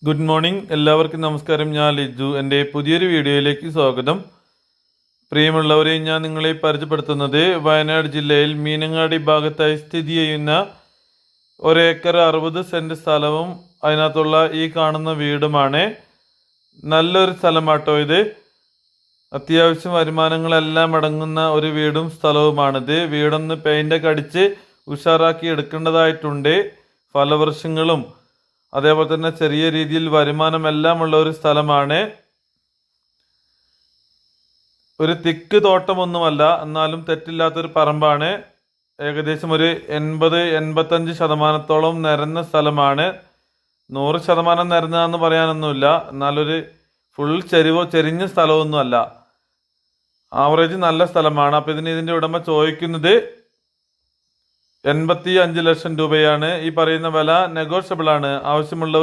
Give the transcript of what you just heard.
Good morning, എല്ലാവർക്കും നമസ്കാരം. ഞാൻ ലിജു. എൻ്റെ പുതിയൊരു വീഡിയോയിലേക്ക് സ്വാഗതം. പ്രിയമുള്ളവരെ, ഞാൻ നിങ്ങളെ പരിചയപ്പെടുത്തുന്നത് വയനാട് ജില്ലയിൽ മീനങ്ങാടി ഭാഗത്തായി സ്ഥിതി ചെയ്യുന്ന 1 ഏക്കർ 60 സെൻറ്റ് സ്ഥലവും അതിനകത്തുള്ള ഈ കാണുന്ന വീടുമാണ്. നല്ലൊരു സ്ഥലമാട്ടോ ഇത്. അത്യാവശ്യം വരുമാനങ്ങളെല്ലാം അടങ്ങുന്ന ഒരു വീടും സ്ഥലവുമാണിത്. വീടൊന്ന് പെയിൻ്റൊക്കെ അടിച്ച് ഉഷാറാക്കി എടുക്കേണ്ടതായിട്ടുണ്ട്. ഫലവൃക്ഷങ്ങളും അതേപോലെ തന്നെ ചെറിയ രീതിയിൽ വരുമാനമെല്ലാം ഉള്ള ഒരു സ്ഥലമാണ്. ഒരു തിക്ക് തോട്ടമൊന്നുമല്ല, എന്നാലും തെറ്റില്ലാത്തൊരു പറമ്പാണ്. ഏകദേശം ഒരു 80-85% നിരന്ന സ്ഥലമാണ്. 100% നിരന്നതെന്ന് പറയാനൊന്നുമില്ല, എന്നാലൊരു ഫുൾ ചെരിഞ്ഞ സ്ഥലമൊന്നുമല്ല. ആവറേജ് നല്ല സ്ഥലമാണ്. അപ്പോൾ ഇതിൻ്റെ ഉടമ ചോദിക്കുന്നത് 85 ലക്ഷം രൂപയാണ്. ഈ പറയുന്ന വില നെഗോഷ്യബിൾ ആണ്. ആവശ്യമുള്ളവർ